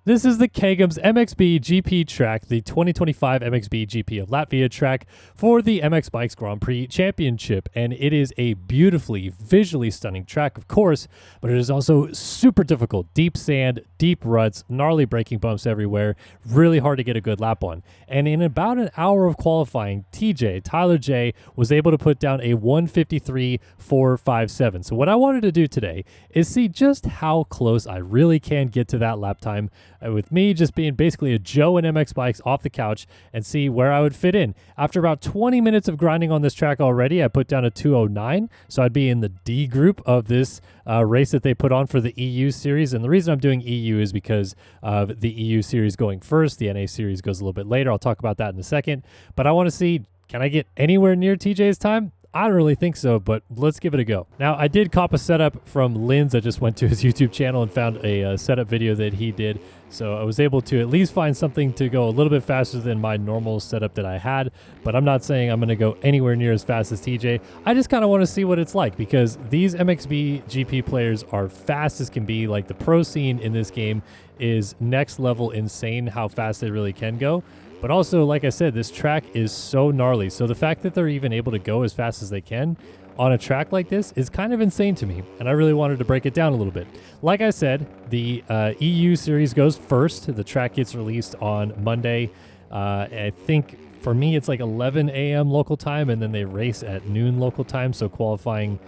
This is the Kegums MXBGP track, the 2025 MXBGP of Latvia track for the MX Bikes Grand Prix Championship. And it is a beautifully, visually stunning track, of course, but it is also super difficult. Deep sand, deep ruts, gnarly braking bumps everywhere, really hard to get a good lap on. And in about an hour of qualifying, Tyler J, was able to put down a 1:53.457. So what I wanted to do today is see just how close I really can get to that lap time, with me just being basically a Joe and MX Bikes off the couch, and see where I would fit in. After about 20 minutes of grinding on this track already, I put down a 2:09, so I'd be in the D group of this race that they put on for the EU series. And the reason I'm doing EU is because of the EU series going first. The NA series goes a little bit later. I'll talk about that in a second. But I want to see, can I get anywhere near TJ's time? I don't really think so, but let's give it a go. Now, I did cop a setup from Lynn's. I just went to his YouTube channel and found a setup video that he did. So I was able to at least find something to go a little bit faster than my normal setup that I had. But I'm not saying I'm going to go anywhere near as fast as TJ. I just kind of want to see what it's like, because these MXBGP players are fast as can be. Like, the pro scene in this game is next level insane how fast they really can go. But also, like I said, this track is so gnarly. So the fact that they're even able to go as fast as they can on a track like this is kind of insane to me. And I really wanted to break it down a little bit. Like I said, the EU series goes first. The track gets released on Monday. I think for me, it's like 11 a.m. local time, and then they race at noon local time. So qualifying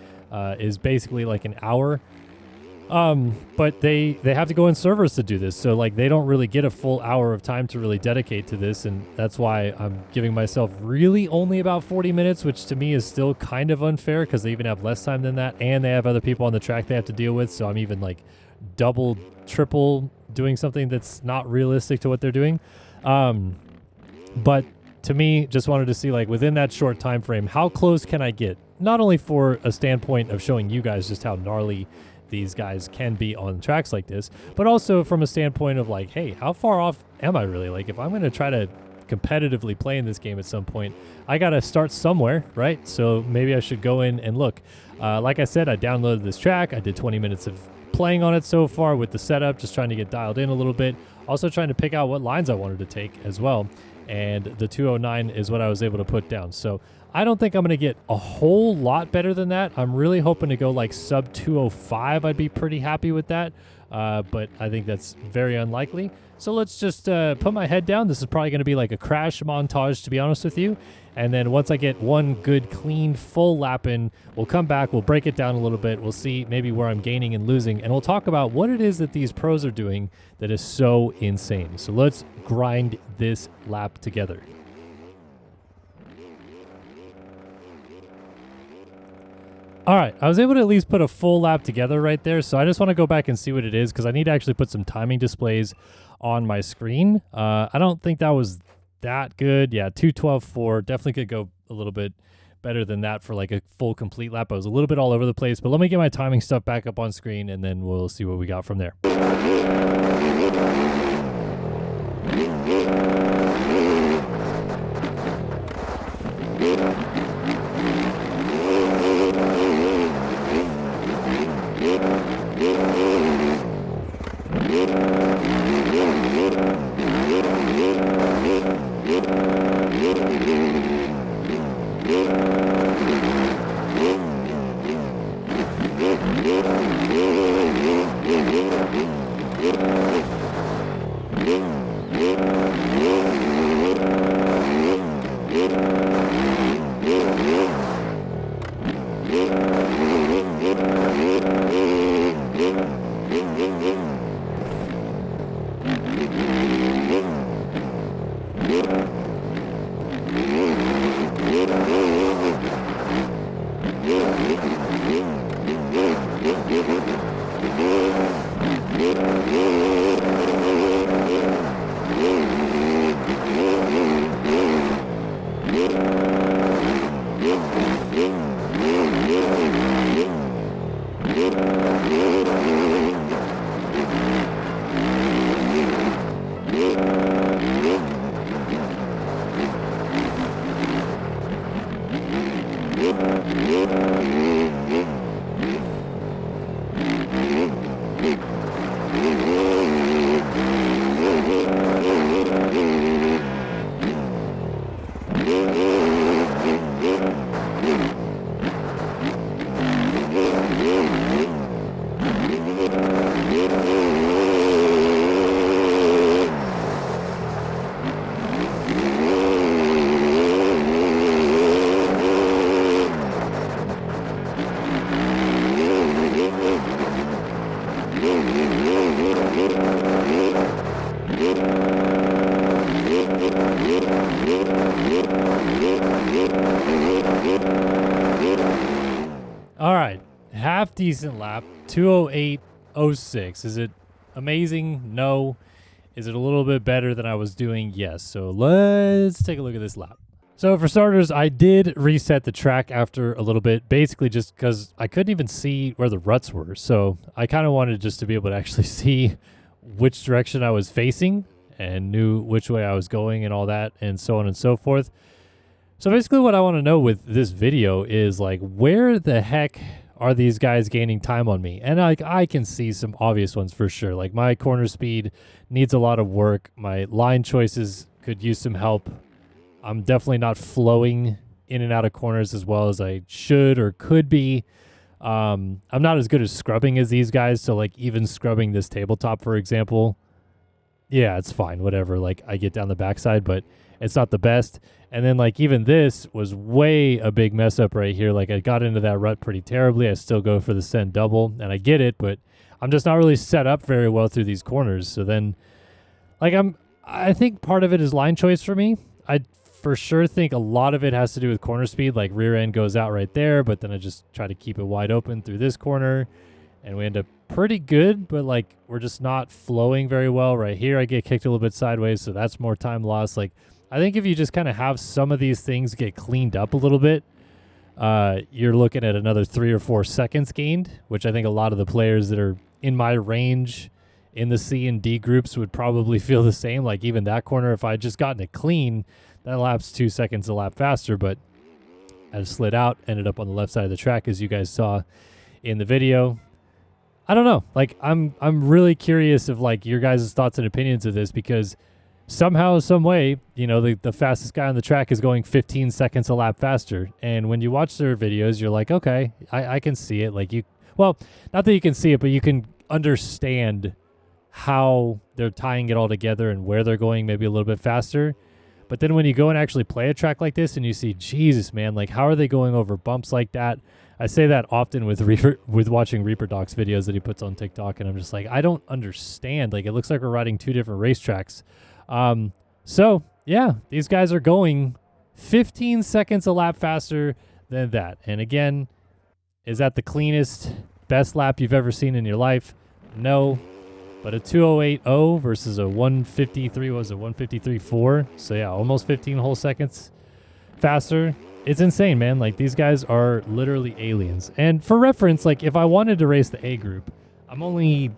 is basically like an hour. But they have to go in servers to do this. So like, they don't really get a full hour of time to really dedicate to this. And that's why I'm giving myself really only about 40 minutes, which to me is still kind of unfair, because they even have less time than that. And they have other people on the track they have to deal with. So I'm even like double, triple doing something that's not realistic to what they're doing. But to me, just wanted to see, like, within that short time frame, how close can I get? Not only for a standpoint of showing you guys just how gnarly these guys can be on tracks like this, but also from a standpoint of like, hey, how far off am I really? Like, if I'm going to try to competitively play in this game at some point, I got to start somewhere, right? So maybe I should go in and look. Like I said, I downloaded this track. I did 20 minutes of playing on it so far with the setup, just trying to get dialed in a little bit. Also trying to pick out what lines I wanted to take as well. And the 2:09 is what I was able to put down. So I don't think I'm going to get a whole lot better than that. I'm really hoping to go like sub 2:05. I'd be pretty happy with that. But I think that's very unlikely. So let's just put my head down. This is probably going to be like a crash montage, to be honest with you. And then once I get one good, clean, full lap in, we'll come back. We'll break it down a little bit. We'll see maybe where I'm gaining and losing. And we'll talk about what it is that these pros are doing that is so insane. So let's grind this lap together. All right, I was able to at least put a full lap together right there, so I just want to go back and see what it is, because I need to actually put some timing displays on my screen. I don't think that was that good. Yeah, 2:12.4. Definitely could go a little bit better than that for like a full complete lap. I was a little bit all over the place, but let me get my timing stuff back up on screen, and then we'll see what we got from there. All right, half decent lap, 2:08.06. Is it amazing? No. Is it a little bit better than I was doing? Yes. So let's take a look at this lap. So for starters, I did reset the track after a little bit, basically just because I couldn't even see where the ruts were. So I kind of wanted just to be able to actually see which direction I was facing and knew which way I was going and all that and so on and so forth. So basically what I want to know with this video is like, where the heck are these guys gaining time on me? And I can see some obvious ones for sure. Like my corner speed needs a lot of work. My line choices could use some help. I'm definitely not flowing in and out of corners as well as I should or could be. I'm not as good at scrubbing as these guys. So like even scrubbing this tabletop, for example, yeah, it's fine. Whatever. Like I get down the backside, but it's not the best. And then like even this was way a big mess up right here. Like I got into that rut pretty terribly. I still go for the send double and I get it, but I'm just not really set up very well through these corners. So then like I think part of it is line choice for me. I for sure think a lot of it has to do with corner speed. Like rear end goes out right there, but then I just try to keep it wide open through this corner and we end up pretty good, but like we're just not flowing very well right here. I get kicked a little bit sideways, so that's more time lost. Like I think if you just kind of have some of these things get cleaned up a little bit, you're looking at another 3 or 4 seconds gained, which I think a lot of the players that are in my range in the C and D groups would probably feel the same. Like even that corner, if I had just gotten it clean, that lap's 2 seconds a lap faster, but I just slid out, ended up on the left side of the track as you guys saw in the video. I don't know. Like I'm really curious of like your guys' thoughts and opinions of this, because somehow, some way, you know, the fastest guy on the track is going 15 seconds a lap faster. And when you watch their videos, you're like, okay, I can see it. Like well, not that you can see it, but you can understand how they're tying it all together and where they're going maybe a little bit faster. But then when you go and actually play a track like this and you see, Jesus, man, like how are they going over bumps like that? I say that often with watching Reaper Doc's videos that he puts on TikTok, and I'm just like, I don't understand. Like it looks like we're riding 2 different racetracks. So yeah, these guys are going 15 seconds a lap faster than that. And again, is that the cleanest, best lap you've ever seen in your life? No, but a 2:08.0 versus a 1:53 was a 1:53.4. So yeah, almost 15 whole seconds faster. It's insane, man. Like these guys are literally aliens. And for reference, like if I wanted to race the A group, I'm only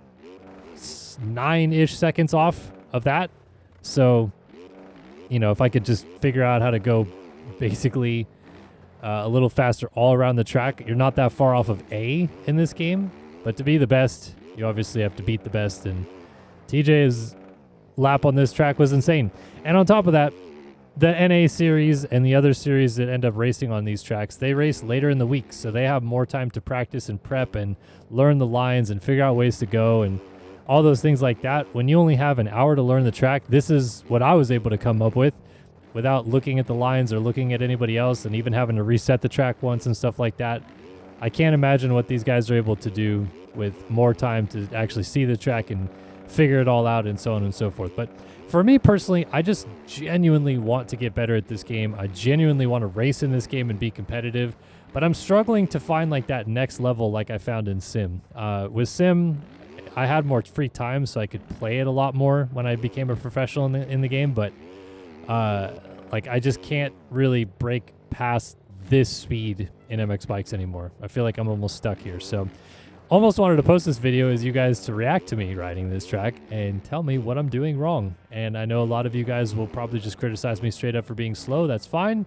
9-ish seconds off of that. So, you know, if I could just figure out how to go basically a little faster all around the track, you're not that far off of A in this game. But to be the best, you obviously have to beat the best. And TJ's lap on this track was insane. And on top of that, the NA series and the other series that end up racing on these tracks, they race later in the week. So they have more time to practice and prep and learn the lines and figure out ways to go and all those things like that. When you only have an hour to learn the track, this is what I was able to come up with without looking at the lines or looking at anybody else and even having to reset the track once and stuff like that. I can't imagine what these guys are able to do with more time to actually see the track and figure it all out and so on and so forth. But for me personally, I just genuinely want to get better at this game. I genuinely want to race in this game and be competitive, but I'm struggling to find like that next level like I found in Sim. With Sim, I had more free time, so I could play it a lot more when I became a professional in the game, but like I just can't really break past this speed in MX bikes anymore. I feel like I'm almost stuck here. So almost wanted to post this video as you guys to react to me riding this track and tell me what I'm doing wrong. And I know a lot of you guys will probably just criticize me straight up for being slow. That's fine,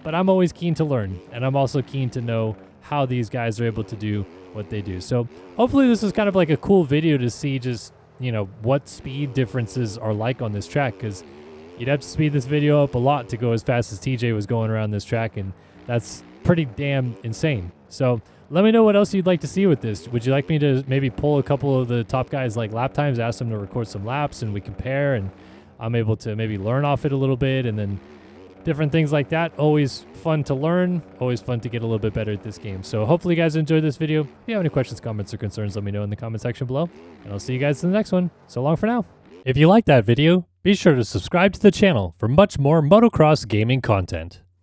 but I'm always keen to learn, and I'm also keen to know how these guys are able to do what they do. So hopefully this is kind of like a cool video to see just, you know, what speed differences are like on this track, because you'd have to speed this video up a lot to go as fast as TJ was going around this track, and that's pretty damn insane. So let me know what else you'd like to see with this. Would you like me to maybe pull a couple of the top guys like lap times, ask them to record some laps and we compare, and I'm able to maybe learn off it a little bit, and then different things like that. Always fun to learn, always fun to get a little bit better at this game. So hopefully you guys enjoyed this video. If you have any questions, comments, or concerns, let me know in the comment section below, and I'll see you guys in the next one. So long for now. If you liked that video, be sure to subscribe to the channel for much more motocross gaming content.